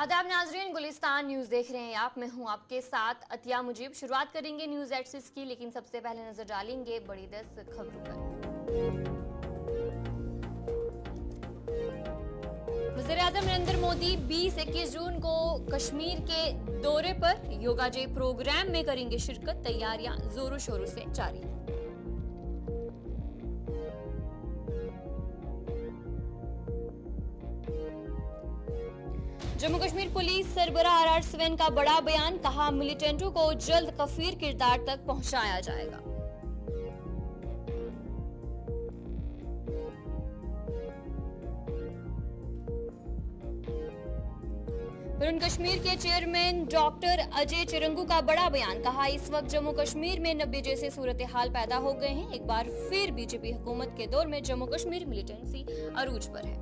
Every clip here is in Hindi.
आदाब नाजरीन, गुलिस्तान न्यूज देख रहे हैं आप। मैं हूं आपके साथ अतिया मुजीब। शुरुआत करेंगे न्यूज एट 6 की, लेकिन सबसे पहले नजर डालेंगे बड़ी 10 खबरों पर। वज़ीर-ए-आज़म नरेंद्र मोदी 20-21 जून को कश्मीर के दौरे पर योगा डे प्रोग्राम में करेंगे शिरकत। तैयारियां जोरों शोरों से जारी हैं। जम्मू कश्मीर पुलिस सरबराह आर सवेन का बड़ा बयान, कहा मिलिटेंटों को जल्द कफीर किरदार तक पहुंचाया जाएगा। वरुण कश्मीर के चेयरमैन डॉक्टर अजय चिरंगू का बड़ा बयान, कहा इस वक्त जम्मू कश्मीर में 90 जैसे सूरत हाल पैदा हो गए हैं। एक बार फिर बीजेपी हुकूमत के दौर में जम्मू कश्मीर मिलिटेंसी अरूज पर है।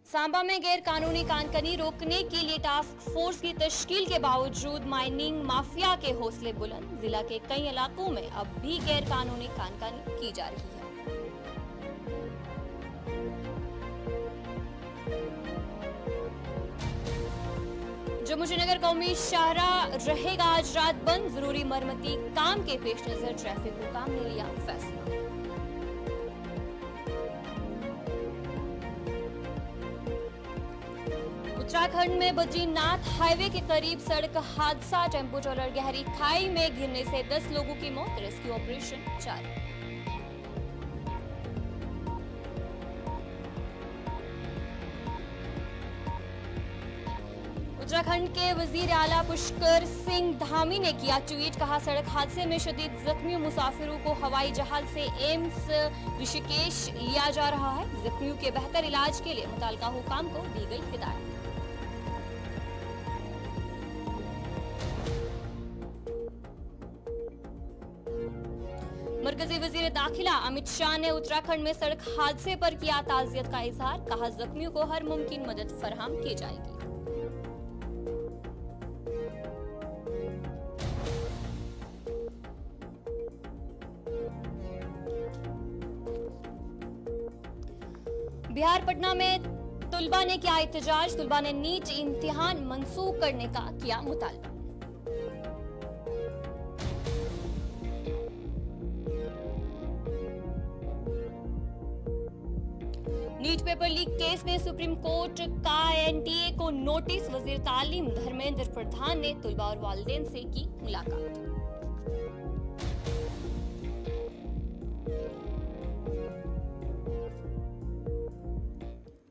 सांबा में गैर कानूनी कानकनी रोकने के लिए टास्क फोर्स की तश्कील के बावजूद माइनिंग माफिया के हौसले बुलंद। जिला के कई इलाकों में अब भी गैर कानूनी कानकनी की जा रही है। जम्मू श्रीनगर कौमी शाहराह रहेगा आज रात बंद। जरूरी मरम्मती काम के पेश नजर ट्रैफिक हुकाम ने लिया फैसला। उत्तराखंड में बद्रीनाथ हाईवे के करीब सड़क हादसा, टेम्पो ट्रॉलर गहरी खाई में गिरने से 10 लोगों की मौत। रेस्क्यू ऑपरेशन जारी। उत्तराखंड के वजीर आला पुष्कर सिंह धामी ने किया ट्वीट, कहा सड़क हादसे में शदीद जख्मी मुसाफिरों को हवाई जहाज से एम्स ऋषिकेश लिया जा रहा है। जख्मियों के बेहतर इलाज के लिए मुताल्लिका हुकाम को दी गई हिदायत। मरकजी वजीर दाखिला अमित शाह ने उत्तराखंड में सड़क हादसे पर किया ताजियत का इजहार, कहा जख्मियों को हर मुमकिन मदद फराहम की जाएगी। बिहार पटना में तुलबा ने किया एहतजाज। तुलबा ने नीट इम्तिहान मंसूख करने का किया मुतालबा। नीट पेपर लीक केस में सुप्रीम कोर्ट का एनटीए को नोटिस। वजीर तालीम धर्मेंद्र प्रधान ने तुलबा और वालिदैन से की मुलाकात।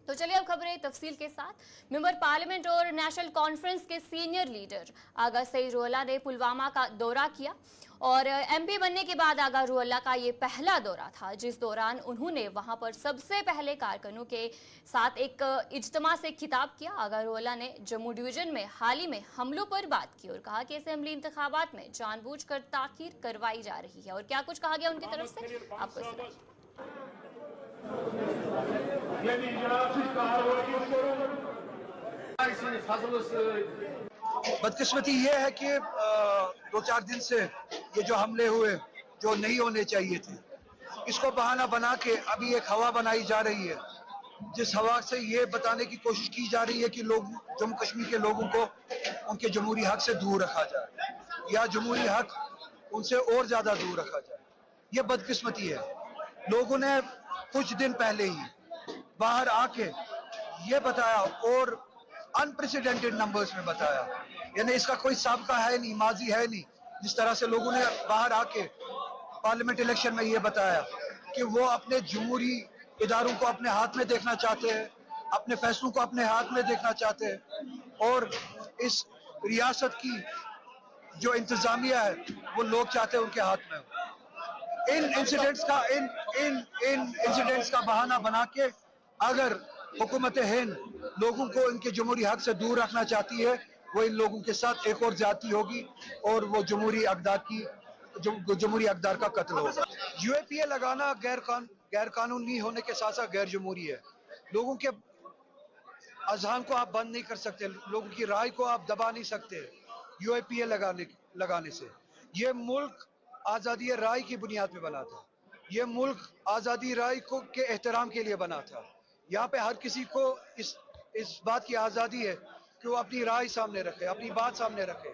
तो चलिए अब खबरें तफसील के साथ। मेंबर पार्लियामेंट और नेशनल कॉन्फ्रेंस के सीनियर लीडर आगा सईद रुहोल्लाह ने पुलवामा का दौरा किया और एमपी बनने के बाद आगा रुहोल्लाह का ये पहला दौरा था, जिस दौरान उन्होंने वहां पर सबसे पहले कारकुनों के साथ एक इज्तिमा से खिताब किया। आगा रुहोल्लाह ने जम्मू डिवीजन में हाल ही में हमलों पर बात की और कहा कि असेंबली इंतखाबात में जानबूझकर ताखीर करवाई जा रही है। और क्या कुछ कहा गया उनकी तरफ से, आपको सुनाएं। बदकिस्मती ये है कि 2-4 दिन से ये जो हमले हुए जो नहीं होने चाहिए थे, इसको बहाना बना के अभी एक हवा बनाई जा रही है, जिस हवा से ये बताने की कोशिश की जा रही है कि लोग जम्मू कश्मीर के लोगों को उनके जमहूरी हक से दूर रखा जाए या जमहूरी हक उनसे और ज्यादा दूर रखा जाए। ये बदकिस्मती है। लोगों ने कुछ दिन पहले ही बाहर आके ये बताया और अनप्रेसिडेंटेड नंबर्स में बताया, यानी इसका कोई साबिका है नहीं, माजी है नहीं। जिस तरह से लोगों ने बाहर आके पार्लियामेंट इलेक्शन में ये बताया कि वो अपने जमहूरी इदारों को अपने हाथ में देखना चाहते हैं, अपने फैसलों को अपने हाथ में देखना चाहते हैं और इस रियासत की जो इंतजामिया है वो लोग चाहते हैं उनके हाथ में हो। इन इंसिडेंट्स का बहाना बना के अगर हुकूमत हिंद लोगों को इनके जमहूरी हक से दूर रखना चाहती है, वो इन लोगों के साथ एक और ज्यादती होगी और वो जमहूरी अक़दार का कत्ल होगा। यूएपीए लगाना गैर कानूनी होने के साथ साथ गैर जमहूरी है। लोगों के अज़हान को आप बंद नहीं कर सकते, लोगों की राय को आप दबा नहीं सकते यूएपीए लगाने से। ये मुल्क आजादी राय की बुनियाद पे बना था। ये मुल्क आज़ादी राय को के एहतराम के लिए बना था। यहाँ पे हर किसी को इस बात की आज़ादी है कि वो अपनी राय सामने रखे, अपनी बात सामने रखे।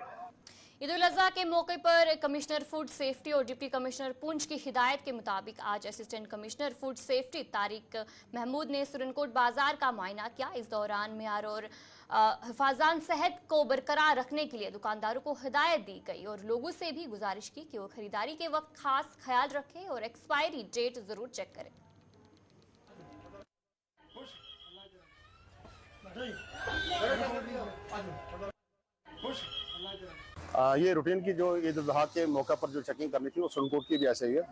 ईद उल अजहा के मौके पर कमिश्नर फूड सेफ्टी और डिप्टी कमिश्नर पुंछ की हिदायत के मुताबिक आज assistant commissioner food safety Tariq Mahmood ने सुरनकोट बाजार का मुआयना किया। इस दौरान मियार और हिफाजान सेहत को बरकरार रखने के लिए दुकानदारों को हिदायत दी गई और लोगों से भी गुजारिश की कि वो खरीदारी के वक्त खास ख्याल रखें और एक्सपायरी डेट जरूर चेक करें। ये रूटीन की जो ईद उल अजहा के मौका पर जो चेकिंग करनी थी वो सुरनकोट की भी ऐसे ही है।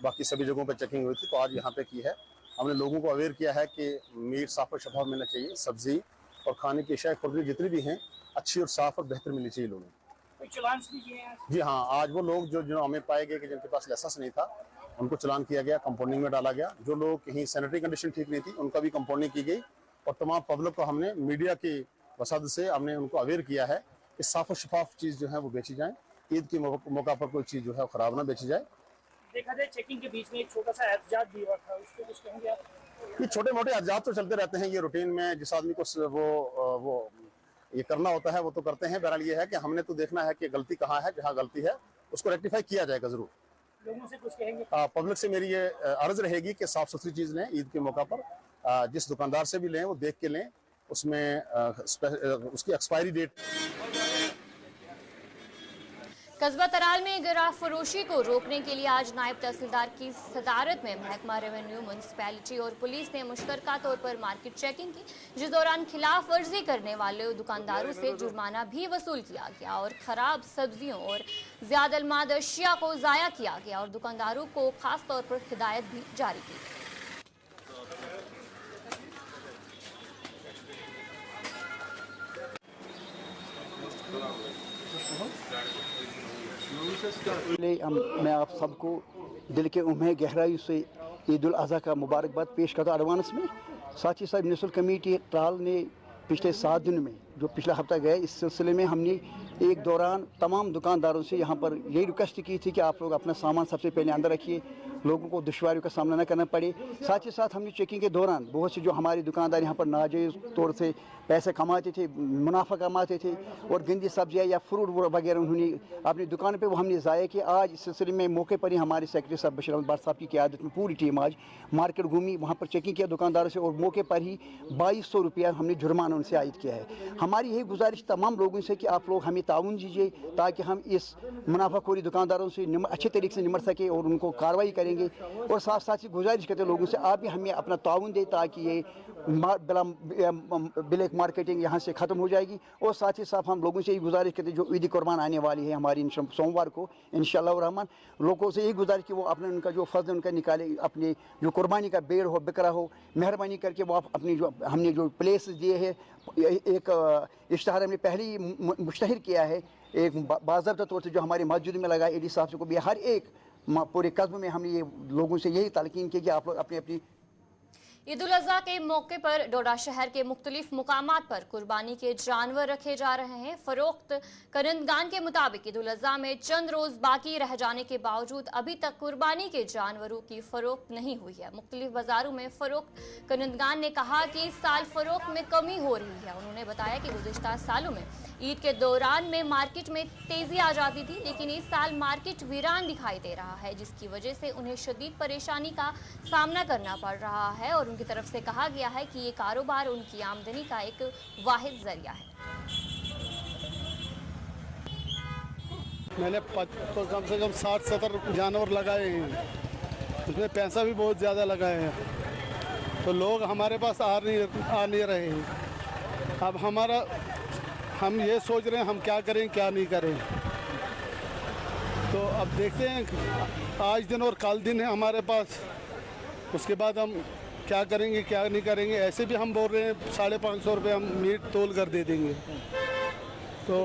बाकी सभी जगहों पर चेकिंग हुई थी, तो आज यहाँ पे की है। हमने लोगों को अवेयर किया है कि मीट साफ और शफाफ मिलना चाहिए, सब्जी और खाने की अशिया खुर्दी जितनी भी हैं अच्छी और साफ और बेहतर मिलनी चाहिए लोगों को। चलान भी किए हैं? जी हाँ, आज वो लोग जो हमें पाए गए कि जिनके पास लाइसेंस नहीं था उनको चलान किया गया, कंपाउंडिंग में डाला गया। जो लोग कहीं सैनिटरी कंडीशन ठीक नहीं थी उनका भी कंपाउंडिंग की गई और तमाम पब्लिक को हमने मीडिया की वसादत से हमने उनको अवेयर किया है कि साफ और शफाफ चीज़ जो है वो बेची जाए। ईद के मौका पर कोई चीज़ जो है खराब ना बेची जाए। देखा जाए चेकिंग के बीच में एक छोटा सा एहतजाज भी हुआ था, उस पर कुछ कहेंगे आप? ये छोटे मोटे एहतजाज तो चलते रहते हैं, ये रूटीन में जिस आदमी को वो ये करना होता है वो तो करते हैं। बहरहाल ये है कि हमने तो देखना है कि गलती कहाँ है, जहाँ गलती है उसको रेक्टिफाई किया जाएगा जरूर। लोगों से कुछ कहेंगे? पब्लिक से मेरी ये अर्ज रहेगी कि साफ सुथरी चीज़ लें ईद के मौका पर। जिस दुकानदार से भी लें वो देख के लें, उसमें उसकी एक्सपायरी डेट। कस्बा तराल में गिराफ फरोशी को रोकने के लिए आज नायब तहसीलदार की सदारत में महकमा रेवेन्यू, म्यूनसिपैलिटी और पुलिस ने मुश्तरका तौर पर मार्केट चेकिंग की, जिस दौरान खिलाफ वर्जी करने वाले दुकानदारों से जुर्माना भी वसूल किया गया और खराब सब्जियों और ज्यादा अलमाद अशिया को ज़ाया किया गया और दुकानदारों को खास तौर पर हिदायत भी जारी की गई। मैं आप सबको दिल के उम्मीद गहराई से ईद उल अजहा का मुबारकबाद पेश करता हूँ एडवांस में। साथ ही साथ म्यूनसिपल कमेटी ट्राल ने पिछले 7 दिन में जो पिछला हफ्ता गया, इस सिलसिले में हमने एक दौरान तमाम दुकानदारों से यहाँ पर यही रिक्वेस्ट की थी कि आप लोग अपना सामान सबसे पहले अंदर रखिए, लोगों को दुश्वारियों का सामना न करना पड़े। साथ ही साथ हमने चेकिंग के दौरान बहुत से जो हमारे दुकानदार यहाँ पर नाजायज़ तौर से पैसे कमाते थे, मुनाफा कमाते थे और गंदी सब्जियाँ या फ्रूट वगैरह उन्होंने अपनी दुकान पे वो हमने ज़ाया कि आज इस सिलसिले में मौके पर ही हमारे सेक्रेटरी साहब बशीर अहमद भट्ट साहब की क़यादत में पूरी टीम आज मार्केट घूमी, वहाँ पर चेकिंग किया दुकानदारों से और मौके पर ही 2200 रुपया हमने जुर्माना उनसे आयद किया है। हमारी यही गुजारिश तमाम लोगों से कि आप लोग हमें ताउन दीजिए ताकि हम इस मुनाफाखोरी दुकानदारों से अच्छे तरीके से निमट सके और उनको कार्रवाई करेंगे। और साथ साथ ही गुजारिश करते लोगों से आप भी हमें अपना ताउन दें ताकि ये ब्लैक मार्केटिंग यहाँ से ख़त्म हो जाएगी। और साथ ही साथ हम लोगों से यही गुजारिश करते जो ईद कुर्बान आने वाली है हमारी सोमवार को इंशाअल्लाह रहमान, लोगों से यही गुजारिश कि वो अपने उनका जो फ़र्ज उनका निकाले, अपने जो कुर्बानी का बेड़ हो बकरा हो, मेहरबानी करके वो आप अपनी जो हमने जो प्लेस दिए है, एक इश्तहार हमने पहले ही मुश्तहर किया है एक बाज़ाब्ता तौर से जो हमारी मस्जिद में लगा एडी साहब से को भी हर एक पूरे कस्बे में हमने ये लोगों से यही तलकीन की कि आप लोग अपनी अपनी ईद उल अजहा के मौके पर डोडा शहर के मुख्तलिफ मुकामात पर कुर्बानी के जानवर रखे जा रहे हैं। फरोख्त करंदगान के मुताबिक ईद उल अजहा में चंद रोज बाकी रह जाने के बावजूद अभी तक कुर्बानी के जानवरों की फरोख्त नहीं हुई है। मुख्तलिफ बाजारों में फरोख्त करंदगान ने कहा कि इस साल फरोख्त में कमी हो रही है। उन्होंने बताया कि गुज़िश्ता सालों में ईद के दौरान में मार्केट में तेजी आ जाती थी, लेकिन इस साल मार्केट वीरान दिखाई दे रहा है, जिसकी वजह से उन्हें शदीद परेशानी का सामना करना पड़ रहा है और उनकी तरफ से कहा गया है कि ये कारोबार उनकी आमदनी का एक वाहिद जरिया है। मैंने तो कम से कम 60-70 जानवर लगाए हैं, उसमें पैसा भी बहुत ज़्यादा लगाए हैं, तो लोग हमारे पास आ नहीं रहे हैं। अब हम ये सोच रहे हैं हम क्या करें क्या नहीं करें। तो अब देखते हैं, आज दिन और कल दिन है हमारे पास, उसके बाद हम क्या करेंगे क्या नहीं करेंगे। ऐसे भी हम बोल रहे हैं 550 रुपये हम मीट तोल कर दे देंगे, तो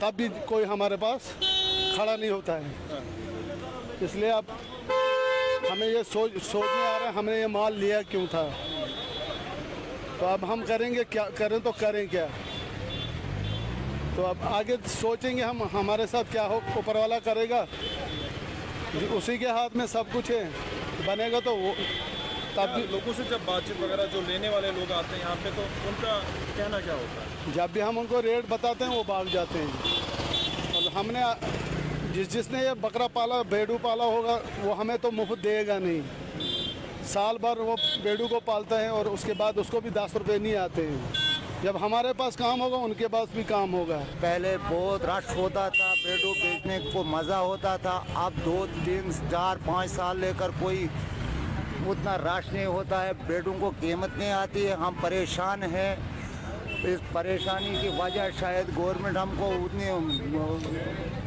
तब भी कोई हमारे पास खड़ा नहीं होता है। इसलिए अब हमें ये सोचने आ रहा है हमने ये माल लिया क्यों था। तो अब हम करेंगे क्या, करें तो करें क्या। तो अब आगे सोचेंगे हम, हमारे साथ क्या हो ऊपर वाला करेगा, उसी के हाथ में सब कुछ है। बनेगा तो वो तब भी लोगों से जब बातचीत वगैरह जो लेने वाले लोग आते हैं यहाँ पे तो उनका कहना क्या होता है? जब भी हम उनको रेट बताते हैं वो भाग जाते हैं। और हमने जिसने ये बकरा पाला भेड़ू पाला होगा वो हमें तो मुफ्त देगा नहीं। साल भर वो भेड़ू को पालता है और उसके बाद उसको भी 10 रुपये नहीं आते हैं। जब हमारे पास काम होगा उनके पास भी काम होगा। पहले बहुत रश होता था, भेड़ू बेचने को मज़ा होता था। अब 2, 3, 4, 5 साल लेकर कोई उतना रश नहीं होता है, भेड़ों को कीमत नहीं आती है। हम परेशान हैं। इस परेशानी की वजह शायद गवर्नमेंट हमको उतनी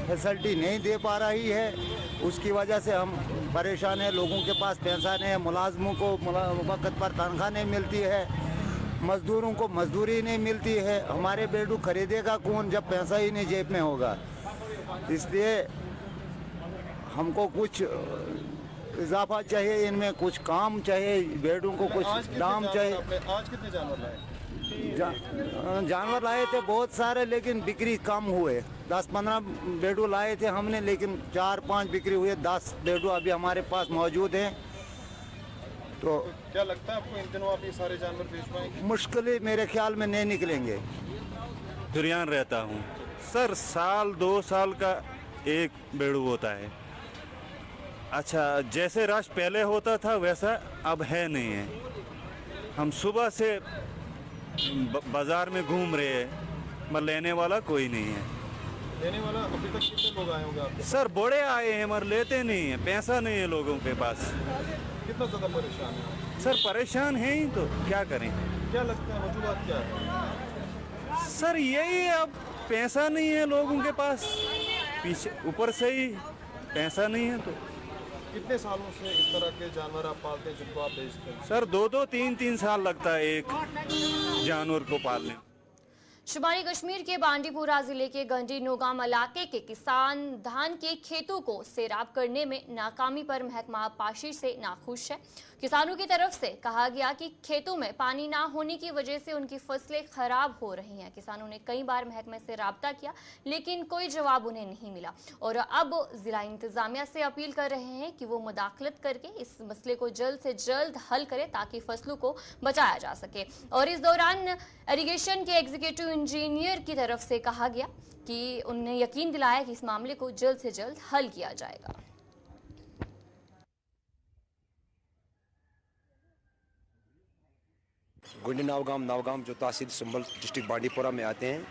फैसिलिटी नहीं दे पा रही है, उसकी वजह से हम परेशान हैं। लोगों के पास पैसा नहीं है, मुलाजमों को वक्त पर तनख्वाह नहीं मिलती है, मजदूरों को मजदूरी नहीं मिलती है। हमारे भेड़ू खरीदेगा कौन जब पैसा ही नहीं जेब में होगा? इसलिए हमको कुछ इजाफा चाहिए, इनमें कुछ काम चाहिए, भेड़ों को कुछ दाम चाहिए। आज कितने जानवर लाए? जानवर लाए थे बहुत सारे, लेकिन बिक्री कम हुए। 10-15 भेड़ू लाए थे हमने, लेकिन 4-5 बिक्री हुए। 10 भेड़ू अभी हमारे पास मौजूद हैं। तो क्या लगता है आपको इन दिनों आप ये सारे जानवर बेच पाएंगे? मुश्किल ही मेरे ख्याल में नहीं निकलेंगे। दुरियान रहता हूँ सर, साल 2 साल का एक भेड़ू होता है। अच्छा, जैसे रश पहले होता था वैसा अब है नहीं है। हम सुबह से बाजार में घूम रहे हैं, मगर लेने वाला कोई नहीं है। लेने वाला अभी तक कितने लोग आए होंगे आपके? सर बड़े आए हैं मगर लेते नहीं है, पैसा नहीं है लोगों के पास। कितना ज़्यादा परेशान है? सर परेशान हैं ही तो क्या करें। क्या लगता है वजूहात क्या है? सर यही है, अब पैसा नहीं है लोगों के पास, पीछे ऊपर से ही पैसा नहीं है। तो कितने सालों से इस तरह के जानवर आप पालते हैं जिनको आप बेचते हैं? सर 2-2, 3-3 साल लगता है एक जानवर को पालने। शुमारी कश्मीर के बांडीपुरा जिले के गंडी नोगाम इलाके के किसान धान के खेतों को सैराब करने में नाकामी पर महकमा पाशी से नाखुश है। किसानों की तरफ से कहा गया कि खेतों में पानी ना होने की वजह से उनकी फसलें खराब हो रही हैं। किसानों ने कई बार महकमे से राब्ता किया, लेकिन कोई जवाब उन्हें नहीं मिला और अब जिला इंतजामिया से अपील कर रहे हैं कि वो मुदाखलत करके इस मसले को जल्द से जल्द हल करे ताकि फसलों को बचाया जा सके। और इस दौरान इरिगेशन के एग्जीक्यूटिव इंजीनियर की तरफ से कहा गया कि उन्हें यकीन दिलाया कि इस मामले को जल्द से जल्द हल किया जाएगा। गोंडी नवगाम जो तहसील संभल डिस्ट्रिक्ट बांडीपुरा में आते हैं,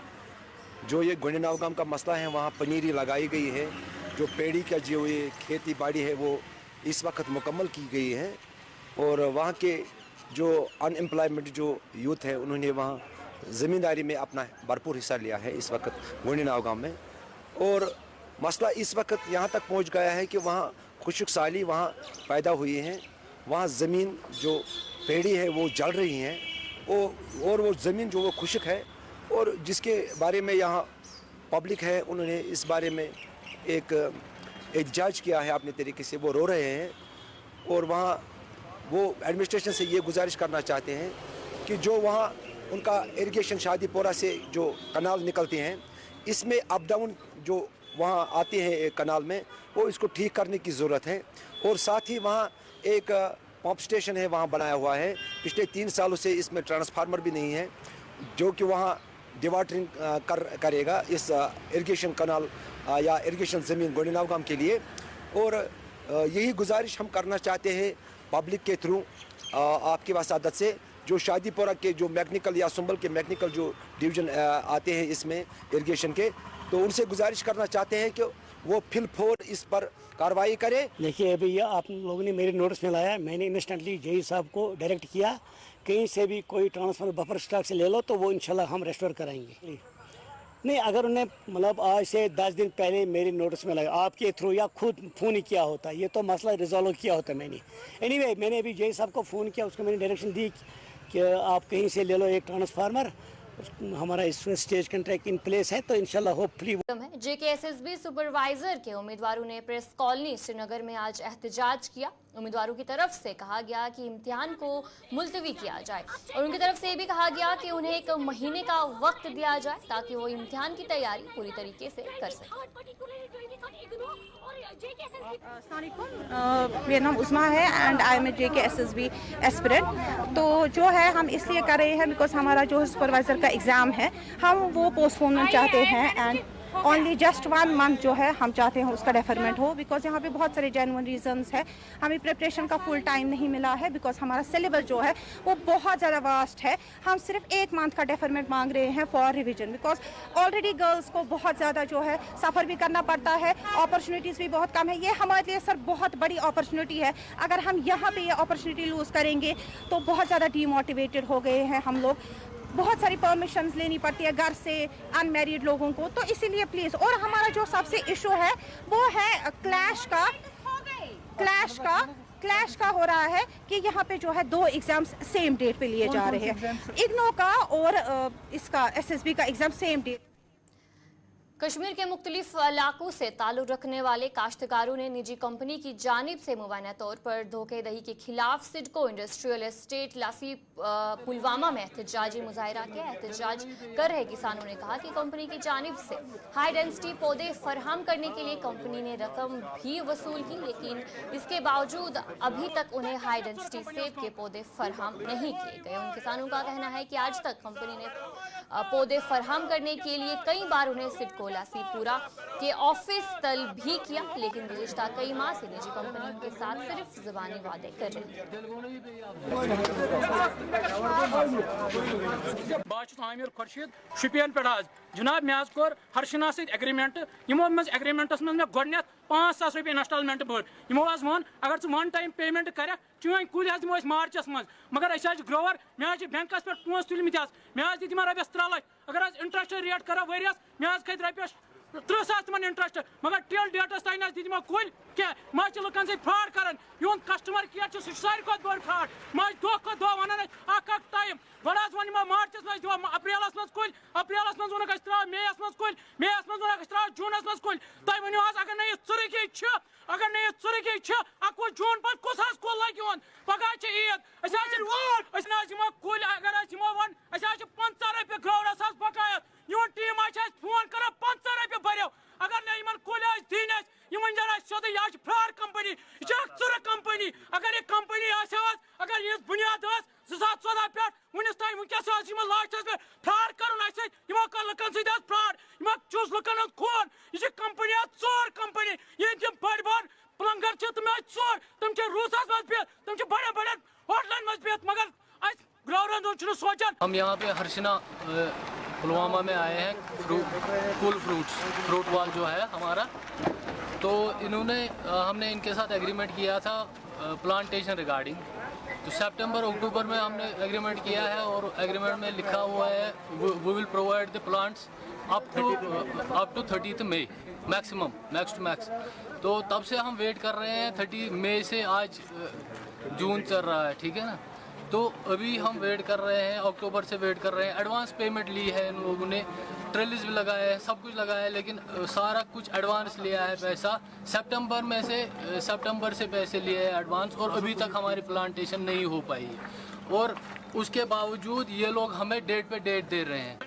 जो ये गोंडी नवगाम का मसला है, वहाँ पनीरी लगाई गई है। जो पेड़ी का जो ये खेती बाड़ी है वो इस वक्त मुकम्मल की गई है और वहाँ के जो अनएम्प्लॉयमेंट जो यूथ है उन्होंने वहाँ ज़मींदारी में अपना भरपूर हिस्सा लिया है इस वक्त गोंडी नवगाम में। और मसला इस वक्त यहाँ तक पहुँच गया है कि वहाँ खुशक साली वहाँ पैदा हुई है, वहाँ ज़मीन जो पेड़ी है वो जल रही हैं और वो ज़मीन जो वो खुशक है और जिसके बारे में यहाँ पब्लिक है उन्होंने इस बारे में एक एहतजाज किया है अपने तरीके से, वो रो रहे हैं। और वहाँ वो एडमिनिस्ट्रेशन से ये गुजारिश करना चाहते हैं कि जो वहाँ उनका इरिगेशन शादीपुरा से जो कनाल निकलते हैं इसमें अप डाउन जो वहाँ आते हैं कनाल में, वो इसको ठीक करने की ज़रूरत है। और साथ ही वहाँ एक पंप स्टेशन है वहाँ बनाया हुआ है, पिछले 3 सालों से इसमें ट्रांसफार्मर भी नहीं है जो कि वहाँ डिवाटरिंग करेगा इस इरिगेशन कनाल या इरिगेशन ज़मीन गोंडी नवगाम के लिए। और यही गुजारिश हम करना चाहते हैं पब्लिक के थ्रू आपकी वसादत से, जो शादीपुरा के जो मैकेनिकल या संभल के मैकेनिकल जो डिवीज़न आते हैं इसमें इरिगेशन के, तो उनसे गुजारिश करना चाहते हैं कि वो फिलफोर इस पर कार्रवाई करे। देखिए अभी ये आप लोगों ने मेरे नोटिस में लाया, मैंने इंस्टेंटली जेई साहब को डायरेक्ट किया, कहीं से भी कोई ट्रांसफर बफर स्टॉक से ले लो तो वो इंशाल्लाह हम रेस्टोर कराएंगे। नहीं, अगर उन्हें मतलब आज से 10 दिन पहले मेरे नोटिस में लगा आपके थ्रू या खुद फ़ोन किया होता, ये तो मसला रिजॉल्व किया होता मैंने। एनीवे मैंने अभी जेई साहब को फ़ोन किया, उसको मैंने डायरेक्शन दी कि आप कहीं से ले लो एक ट्रांसफार्मर, हमारा इस स्टेज कॉन्ट्रैक्ट इन प्लेस है तो इंशाल्लाह होपफुली। जेकेएसएसबी सुपरवाइजर के उम्मीदवारों ने प्रेस कॉलोनी श्रीनगर में आज एहतजाज किया। उम्मीदवारों की तरफ से कहा गया कि इम्तिहान को मुलतवी किया जाए और उनकी तरफ से ये भी कहा गया कि उन्हें 1 महीने का वक्त दिया जाए ताकि वो इम्तिहान की तैयारी पूरी तरीके से कर सकें। मेरा नाम उस्मा है and I am a JKSSB aspirant. तो जो है हम इसलिए कर रहे हैं बिकॉज हमारा जो सुपरवाइज़र का एग्ज़ाम है हम वो पोस्टपोनमेंट चाहते हैं एंड ओनली जस्ट 1 मंथ जो है हम चाहते हैं उसका डेफरमेंट हो बिकॉज यहाँ पे बहुत सारे जेन्युइन रीजंस है। हमें प्रिपरेशन का फुल टाइम नहीं मिला है बिकॉज हमारा सिलेबस जो है वो बहुत ज़्यादा वास्ट है। हम सिर्फ 1 मंथ का डेफरमेंट मांग रहे हैं for revision because already girls को बहुत ज़्यादा जो है सफ़र भी करना पड़ता है, अपॉर्चुनिटीज़ भी बहुत कम है। ये हमारे लिए सर बहुत बड़ी अपॉर्चुनिटी है। अगर हम यहाँ पे ये अपॉर्चुनिटी लूज़ करेंगे तो बहुत ज़्यादा डीमोटिवेटेड हो गए हैं हम लोग। बहुत सारी परमिशंस लेनी पड़ती है घर से अनमैरिड लोगों को, तो इसीलिए प्लीज़। और हमारा जो सबसे इशू है वो है क्लैश का हो रहा है कि यहाँ पे जो है 2 एग्जाम्स सेम डेट पे लिए जा रहे हैं, इग्नो का और इसका SSB का एग्जाम सेम डेट। कश्मीर के मुख्तलिफ इलाकों से ताल्लुक़ रखने वाले काश्तकारों ने निजी कंपनी की जानिब से मुबैना तौर पर धोखेधड़ी के खिलाफ सिडको इंडस्ट्रियल एस्टेट लासी पुलवामा में एहतजाजी मुजाहरा किया। एहतजाज कर रहे किसानों ने कहा कि कंपनी की जानिब से हाई डेंसिटी पौधे फराहम करने के लिए कंपनी ने रकम भी वसूल की, लेकिन इसके बावजूद अभी तक उन्हें हाई डेंसिटी सेब के पौधे फराहम नहीं किए गए। उन किसानों का कहना है कि आज तक कंपनी ने पौधे फराहम करने के लिए कई बार उन्हें सिडको लासीपुरा के ऑफिस तलब भी किया, लेकिन गुज़िश्ता कई माह से निजी कंपनी उनके साथ सिर्फ ज़बानी वादे कर रही है। आमिर खुर्शीद शुपियन पे जनाब मे कोर हर्षना एग्रीमेंट यमो मज एग्रीमेंटस मज मे गोडनेथ 5,000 रुपये इंस्टॉलमेंट भर यमो वन अगर छु 1 टाइम पेमेंट कर चून कुल दिमो मार्चस मज, मगर अस ग्रोवर मे बैंकस पे पोस तुलमित मे दित रपस 3 लाख अगर इंटरेस्ट रेट कर वरियस मे खत रपस 30,000 तिमन इंटरेस्ट, मगर टिल डेटस तान दित कुल क्या मे लुकन सत फ्रॉड कर यून कस्टमर केयर सह सारे बड़ फ्रॉड मे दह दह वन टाइम गो वन मार्चस मज अप्रैलस मज कुल अप्रैलस मज वोनक मेयस मज कुल मेयस मज वोनक जूनस मज कुल तुम वो अगर नई चुरकी अगर नई चुरकी 21 जून पे कुस कुल लगे पगह ईद कुल अगर वन 50 रुपये ग्रोवरस बकायत यून टीम फोन कर 50 रुपये भरो अगर न कुल दिन वन सोद यह फ्रॉड कंपनी यह चुर कंपनी अगर यह कंपनी अगर ये बुनियाद 2014 पे वनस तान वनकस लास्टस पे फ्रॉड कर लुकन सत फ्रॉड चूस लुकन खून यह कंपनी चोर कंपनी ये तम बड़ बड़ प्लंगर तम चोर तम रूसस मज पे तम बड़े बड़े होटलन मज पे, मगर ग्रोवर सोचान। हम यहाँ पे हर्षना पुलवामा में आए हैं कूल फ्रूट वाल जो है हमारा, तो इन्होंने हमने इनके साथ एग्रीमेंट किया था प्लांटेशन रिगार्डिंग, तो सितंबर अक्टूबर में हमने एग्रीमेंट किया है और एग्रीमेंट में लिखा हुआ है we will provide the plants up to 30 May max to max. तो तब से हम वेट कर रहे हैं 30 मई से आज जून चल रहा है, ठीक है ना। तो अभी हम वेट कर रहे हैं, अक्टूबर से वेट कर रहे हैं। एडवांस पेमेंट ली है इन लोगों ने, ट्रेलिस भी लगाया है, सब कुछ लगाया है, लेकिन सारा कुछ एडवांस लिया है पैसा। सितंबर से पैसे लिए हैं एडवांस और अभी तक हमारी प्लांटेशन नहीं हो पाई और उसके बावजूद ये लोग हमें डेट पे डेट दे रहे हैं।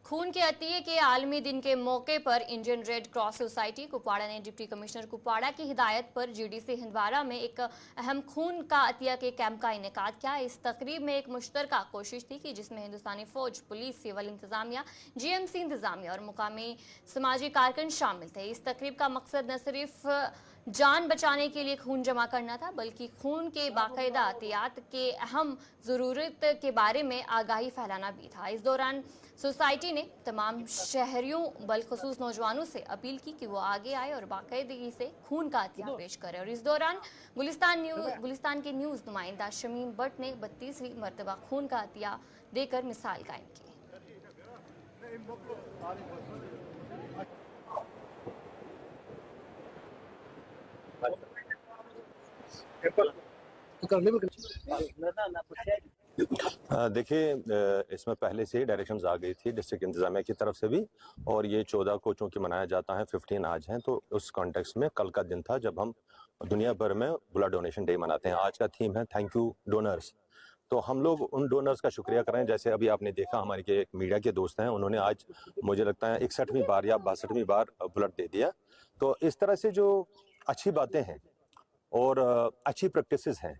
खून के अतिये के आलमी दिन के मौके पर Indian red cross society Kupwara ने डिप्टी कमिश्नर कुपवाड़ा की हिदायत पर GDC हिंदवाड़ा में एक अहम खून का अतिया के कैंप का इनेकाद किया। इस तकरीब में एक मुश्तरका कोशिश थी कि जिसमें हिंदुस्तानी फौज, पुलिस, सिविल इंतजामिया, GMC इंतजामिया और मुकामी समाजी कारकुन शामिल थे। इस तकरीब का मकसद न सिर्फ जान बचाने के लिए खून जमा करना था, बल्कि खून के बाकायदा एहतियात के अहम ज़रूरत के बारे में आगाही फैलाना भी था। इस दौरान सोसाइटी ने तमाम शहरियों बलखसूस नौजवानों से अपील की कि वो आगे आए और बाकायदगी से खून का अतिया पेश करें। और इस दौरान गुलिस्तान के न्यूज़ नुमाइंदा शमीम भट्ट ने 32वीं मरतबा खून का अतिया देकर मिसाल कायम की। देखिए, इसमें पहले से ही डायरेक्शंस आ गई थी डिस्ट्रिक्ट इंतजामिया की तरफ से भी, और ये 14 को चूँकि मनाया जाता है, 15 आज हैं, तो उस कॉन्टेक्स्ट में कल का दिन था जब हम दुनिया भर में ब्लड डोनेशन डे मनाते हैं। आज का थीम है थैंक यू डोनर्स। तो हम लोग उन डोनर्स का शुक्रिया करें, जैसे अभी आपने देखा हमारे के मीडिया के दोस्त हैं, उन्होंने आज मुझे लगता है 61वीं बार या 62वीं बार ब्लड दे दिया। तो इस तरह से जो अच्छी बातें हैं और अच्छी प्रैक्टिसेस हैं।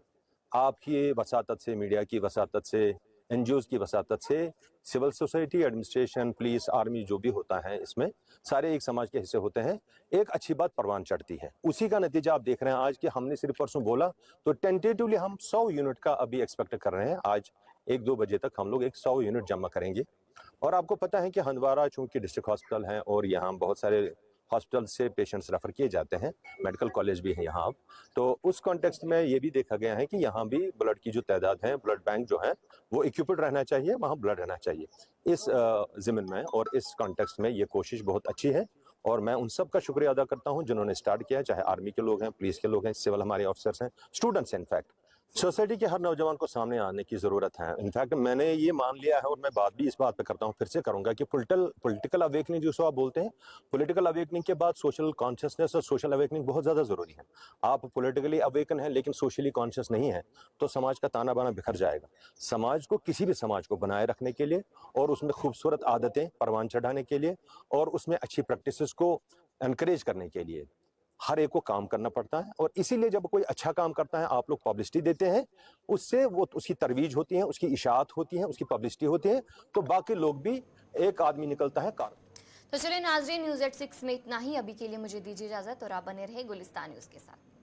आपकी वसातत से, मीडिया की वसातत से, एनजीओज़ की वसातत से, civil society, administration, police, army जो भी होता है, इसमें सारे एक समाज के हिस्से होते हैं। एक अच्छी बात परवान चढ़ती है, उसी का नतीजा आप देख रहे हैं आज कि हमने सिर्फ परसों बोला तो टेंटेटिवली हम 100 यूनिट का अभी एक्सपेक्ट कर रहे हैं। आज 1-2 बजे तक हम लोग एक 100 यूनिट जमा करेंगे। और आपको पता है कि हंदवाड़ा चूंकि डिस्ट्रिक्ट हॉस्पिटल है और यहाँ बहुत सारे हॉस्पिटल से पेशेंट्स रेफर किए जाते हैं, मेडिकल कॉलेज भी है यहाँ अब, तो उस कॉन्टेक्स्ट में ये भी देखा गया है कि यहाँ भी ब्लड की जो तादाद है, ब्लड बैंक जो है वो इक्विप्ड रहना चाहिए, वहाँ ब्लड रहना चाहिए। इस ज़िम्न में और इस कॉन्टेक्स्ट में ये कोशिश बहुत अच्छी है और मैं उन सब का शुक्रिया अदा करता हूँ जिन्होंने स्टार्ट किया, चाहे आर्मी के लोग हैं, पुलिस के लोग हैं, सिविल हमारे ऑफिसर्स हैं, स्टूडेंट्स हैं। इनफैक्ट सोसाइटी के हर नौजवान को सामने आने की ज़रूरत है। इनफैक्ट मैंने ये मान लिया है और मैं बात भी इस बात पे करता हूँ, फिर से करूँगा कि पॉलिटिकल अवेकनिंग जिसको आप बोलते हैं, पॉलिटिकल अवेकनिंग के बाद सोशल कॉन्शियसनेस और सोशल अवेकनिंग बहुत ज़्यादा ज़रूरी है। आप पॉलिटिकली अवेकन हैं लेकिन सोशली कॉन्शियस नहीं है तो समाज का ताना बाना बिखर जाएगा। समाज को, किसी भी समाज को बनाए रखने के लिए और उसमें खूबसूरत आदतें परवान चढ़ाने के लिए और उसमें अच्छी प्रैक्टिसेस को एनकरेज करने के लिए हर एक को काम करना पड़ता है। और इसीलिए जब कोई अच्छा काम करता है आप लोग पब्लिसिटी देते हैं, उससे वो उसकी तरवीज होती है, उसकी इशाअत होती है, उसकी पब्लिसिटी होती है, तो बाकी लोग भी, एक आदमी निकलता है कार। तो चलिए नाज़रीन, न्यूज़ एट 6 में इतना ही। अभी के लिए मुझे दीजिए इजाजत और आप बने रहे गुलिस्तान न्यूज़ के साथ।